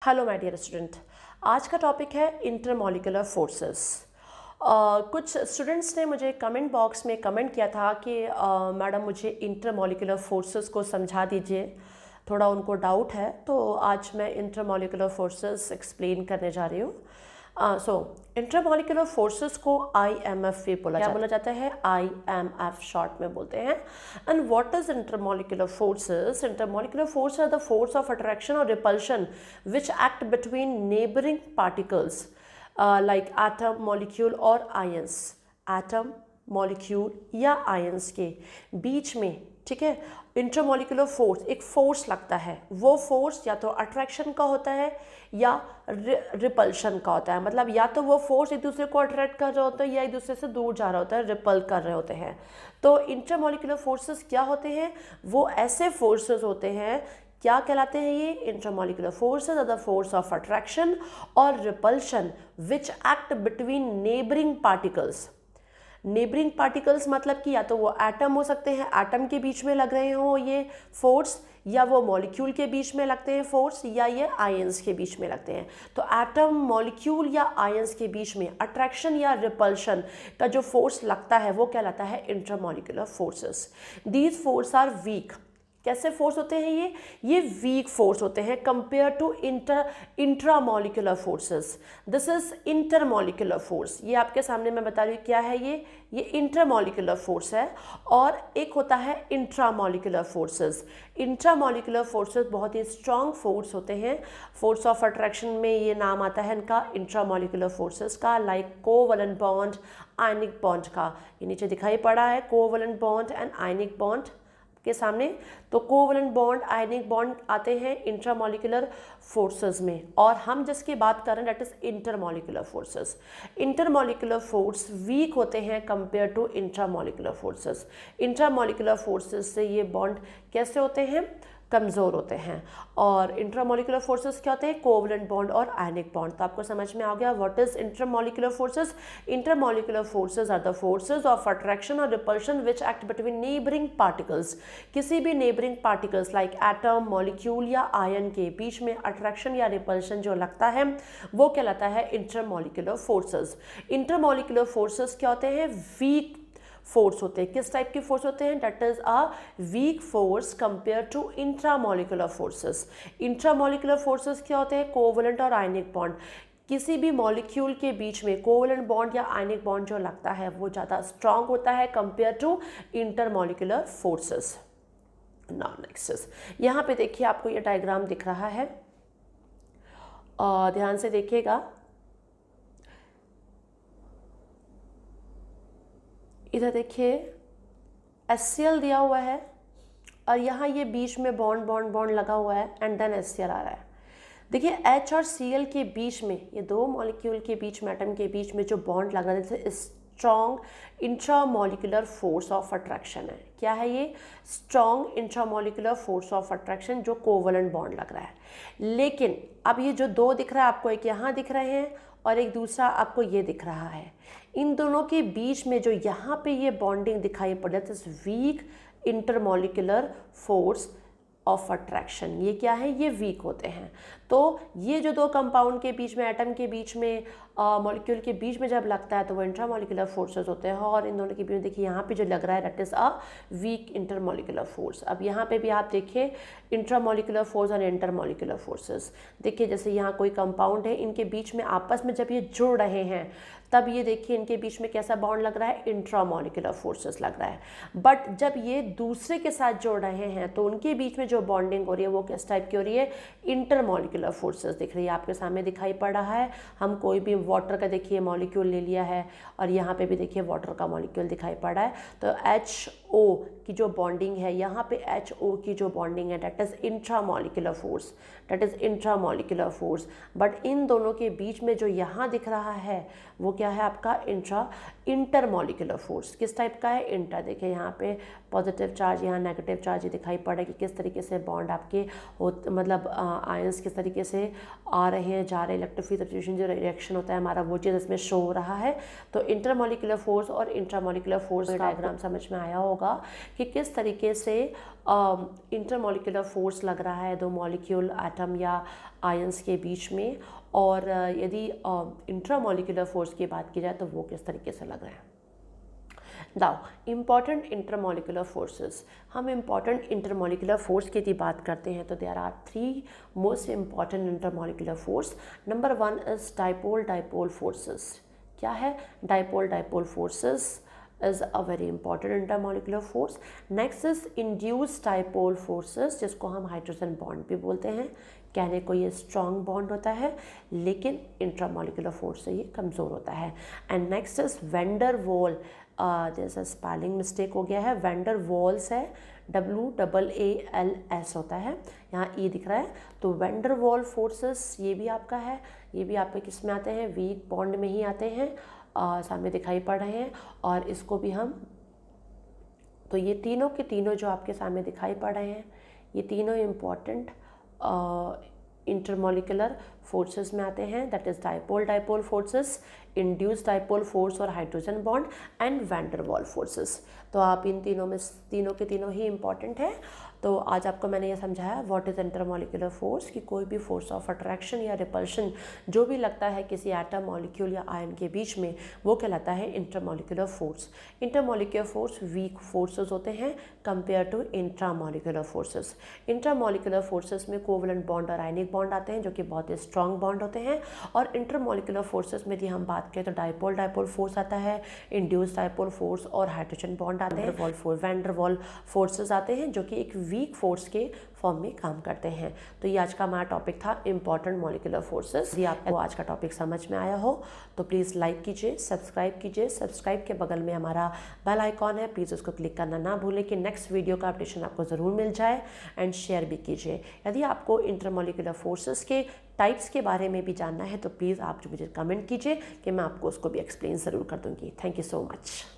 Hello my dear student. आज का topic है इंटरमॉलिक्यूलर फोर्सेस। कुछ स्टूडेंट्स ने मुझे कमेंट बॉक्स में कमेंट किया था कि मैडम मुझे इंटरमॉलिक्यूलर फोर्सेस को समझा दीजिए, थोड़ा उनको डाउट है, तो आज मैं इंटरमॉलिक्यूलर फोर्सेस एक्सप्लेन करने जा रही हूँ। इंटरमॉलिक्यूलर फोर्सेस को IMF भी बोला जाता है, IMF शॉर्ट में बोलते हैं। And what is intermolecular forces? Intermolecular force are the force of attraction और repulsion which act between neighbouring particles like atom, molecule और आयंस। एटम, मॉलिक्यूल या आयंस के बीच में, ठीक है, इंटरमॉलिक्यूलर फोर्स एक फोर्स लगता है। वो फोर्स या तो अट्रैक्शन का होता है या रिपल्शन का होता है। मतलब या तो वो फोर्स एक दूसरे को अट्रैक्ट कर रहे होते हैं या एक दूसरे से दूर जा रहा होता है, रिपल कर रहे होते हैं। तो इंटरमॉलिक्यूलर फोर्सेस क्या होते हैं? वो ऐसे फोर्सेस होते हैं, क्या कहलाते हैं ये? Intermolecular forces are the force of attraction और repulsion which act between neighbouring particles. Neighbouring particles मतलब कि या तो वो एटम हो सकते हैं, एटम के बीच में लग रहे हो ये फोर्स, या वो मॉलिक्यूल के बीच में लगते हैं फोर्स, या ये आयंस के बीच में लगते हैं। तो एटम, मॉलिक्यूल या आयंस के बीच में अट्रैक्शन या रिपल्शन का जो फोर्स लगता है वो कहलाता है intermolecular forces. These force are weak. कैसे फोर्स होते हैं ये वीक फोर्स होते हैं compare to intramolecular forces. This is intermolecular force. ये आपके सामने मैं बता रही हूँ क्या है ये इंटरमॉलिक्यूलर फोर्स है, और एक होता है इंट्रामॉलिक्यूलर फोर्सेस। इंट्रामॉलिक्यूलर फोर्सेस बहुत ही स्ट्रॉन्ग फोर्स होते हैं। फोर्स ऑफ अट्रैक्शन में ये नाम आता है इनका इंट्रामॉलिक्यूलर फोर्सेस का, like covalent bond, ionic bond का। ये नीचे दिखाई पड़ा है covalent bond and ionic bond के सामने। तो कोवलेंट बॉन्ड, आयनिक बॉन्ड आते हैं इंट्रामॉलिक्यूलर फोर्सेस में, और हम जिसकी बात कर रहे हैं that is intermolecular forces. Intermolecular force weak होते हैं compare to intramolecular forces. Intramolecular forces से ये बॉन्ड कैसे होते हैं? कमज़ोर होते हैं। और इंट्रामॉलिक्यूलर फोर्सेस क्या होते हैं? कोवलेंट बॉन्ड और आयनिक बॉन्ड। तो आपको समझ में आ गया what is intermolecular forces. Intermolecular forces are the forces of attraction और repulsion which act between neighbouring particles. किसी भी neighbouring particles like atom, molecule या आयन के बीच में अट्रैक्शन या रिपल्शन जो लगता है वो कहलाता है इंटरमॉलिक्यूलर फोर्सेस। इंटरमॉलिक्यूलर फोर्सेस क्या होते हैं? वीक फोर्स होते हैं। किस टाइप के फोर्स होते हैं? That is a weak force compare to intramolecular forces. Intramolecular forces क्या होते हैं? कोवलेंट और आयनिक बॉन्ड। किसी भी मॉलिक्यूल के बीच में कोवलेंट बॉन्ड या आयनिक बॉन्ड जो लगता है वो ज़्यादा स्ट्रांग होता है compare to intermolecular forces. Now next, यहाँ पे देखिए आपको ये डायग्राम दिख रहा है, और ध्यान से देखिएगा। इधर देखिए HCl दिया हुआ है, और यहाँ ये बीच में बॉन्ड बॉन्ड बॉन्ड लगा हुआ है, एंड देन HCl आ रहा है। देखिए H और Cl के बीच में, ये दो मॉलिक्यूल के बीच में, एटम के बीच में जो बॉन्ड लग रहा है, जैसे strong intramolecular force of attraction है। क्या है ये? Strong intramolecular force of attraction जो कोवलेंट बॉन्ड लग रहा है। लेकिन अब ये जो दो दिख रहा है आपको, एक यहाँ दिख रहे हैं और एक दूसरा आपको ये दिख रहा है। इन दोनों के बीच में जो यहाँ पे ये बॉन्डिंग दिखाई पड़ रहा है, this weak intermolecular force of attraction, ये क्या है? ये वीक होते हैं। तो ये जो दो कंपाउंड के बीच में, एटम के बीच में, मॉलिक्यूल के बीच में जब लगता है तो वो इंट्रामॉलिक्यूलर फोर्सेस होते हैं, और इन दोनों के बीच में देखिए यहाँ पे जो लग रहा है that is a weak intermolecular force. अब यहाँ पे भी आप देखिए इंट्रामॉलिक्यूलर फोर्स और इंटरमॉलिक्यूलर फोर्सेस। देखिए जैसे यहाँ कोई कंपाउंड है, इनके बीच में आपस में जब ये जुड़ रहे हैं तब ये देखिए इनके बीच में कैसा बॉन्ड लग रहा है? इंट्रामॉलिक्यूलर फोर्सेस लग रहा है। बट जब ये दूसरे के साथ जोड़ रहे हैं तो उनके बीच में जो बॉन्डिंग हो रही है वो किस टाइप की हो रही है? इंटरमॉलिक्यूलर फोर्सेस दिख रही है, आपके सामने दिखाई पड़ रहा है। हम कोई भी वाटर का देखिए मॉलिक्यूल ले लिया है, और यहाँ पे भी देखिए वाटर का मॉलिक्यूल दिखाई पड़ रहा है, तो HO की जो बॉन्डिंग है, यहाँ पे HO की जो बॉन्डिंग है that is intramolecular force, that is intramolecular force. But in दोनों के बीच में जो यहाँ दिख रहा है वो क्या है? आपका इंटरमॉलिक्यूलर फोर्स। किस टाइप का है? इंटर। देखिए यहाँ पे पॉजिटिव चार्ज, यहाँ नेगेटिव चार्ज ये दिखाई पड़ रहा है कि किस तरीके से बॉन्ड आपके मतलब आयंस किस तरीके से आ रहे हैं, जा रहे हैं, इलेक्ट्रोफिलिक सब्स्टिट्यूशन जो रिएक्शन होता है हमारा वो चीज़ इसमें शो हो रहा है। तो इंटरमॉलिक्यूलर फोर्स और इंट्रामॉलिक्यूलर फोर्स का डायग्राम समझ में आया होगा कि किस तरीके से इंटरमॉलिक्यूलर फोर्स लग रहा है दो मॉलिक्यूल, एटम या आयंस के बीच में, और यदि इंट्रामॉलिक्यूलर फोर्स की बात की जाए तो वो किस तरीके से लग रहा है। नाउ इम्पॉर्टेंट इंटरमॉलिक्यूलर फोर्सेस, हम इम्पॉर्टेंट इंटरमॉलिक्यूलर फोर्स की यदि बात करते हैं तो there are 3 most important intermolecular force. Number 1 is dipole dipole forces. क्या है? Dipole dipole forces is a very important intermolecular force. Next is induced dipole forces, जिसको हम हाइड्रोजन बॉन्ड भी बोलते हैं। कहने को ये स्ट्रॉन्ग बॉन्ड होता है लेकिन इंट्रामोलिकुलर फोर्स से ये कमज़ोर होता है। And next is vendor wall, जैसा स्पेलिंग मिस्टेक हो गया है, वेंडर वॉल्स है, WAALS होता है, यहाँ E दिख रहा है। तो वेंडर वॉल फोर्सेस ये भी आपका है, ये भी आपके किस में आते हैं? वीक बॉन्ड में ही आते हैं, सामने दिखाई पड़ रहे हैं। और इसको भी हम, तो ये तीनों के तीनों जो आपके सामने दिखाई पड़ रहे हैं ये तीनों इम्पॉर्टेंट इंटरमॉलिक्यूलर फोर्सेस में आते हैं। That is dipole dipole forces, induced dipole force और hydrogen bond, and van der Waal forces. तो आप इन तीनों में तीनों के तीनों ही इंपॉर्टेंट है। तो आज आपको मैंने ये समझाया व्हाट इज़ इंटरमॉलिक्यूलर फोर्स, कि कोई भी फोर्स ऑफ अट्रैक्शन या रिपल्शन जो भी लगता है किसी एटम, मॉलिक्यूल या आयन के बीच में, वो कहलाता है intermolecular force. Intermolecular force weak forces होते हैं compare to intramolecular forces. Intramolecular forces में कोवलेंट बॉन्ड और आयनिक बॉन्ड आते हैं जो कि बहुत ही स्ट्रॉन्ग बॉन्ड होते हैं। और इंटरमॉलिक्यूलर फोर्सेस में यदि हम बात करें तो डाइपोल डाइपोल फोर्स आता है, इंड्यूस्ड डाइपोल फोर्स और हाइड्रोजन बॉन्ड आते हैं, वैन डर वाल फोर्सेस आते हैं जो कि एक वीक फोर्स के फॉर्म में काम करते हैं। तो ये आज का हमारा टॉपिक था इंपॉर्टेंट मॉलिक्यूलर फोर्सेस। यदि आपको आज का टॉपिक समझ में आया हो तो प्लीज़ लाइक कीजिए, सब्सक्राइब कीजिए। सब्सक्राइब के बगल में हमारा बेल आइकॉन है, प्लीज़ उसको क्लिक करना ना भूलें कि नेक्स्ट वीडियो का अपडेशन आपको ज़रूर मिल जाए। एंड शेयर भी कीजिए। यदि आपको इंटरमॉलिक्यूलर फोर्सेस के टाइप्स के बारे में भी जानना है तो प्लीज़ आप मुझे कमेंट कीजिए कि मैं आपको उसको भी एक्सप्लेन ज़रूर कर दूँगी। Thank you so much.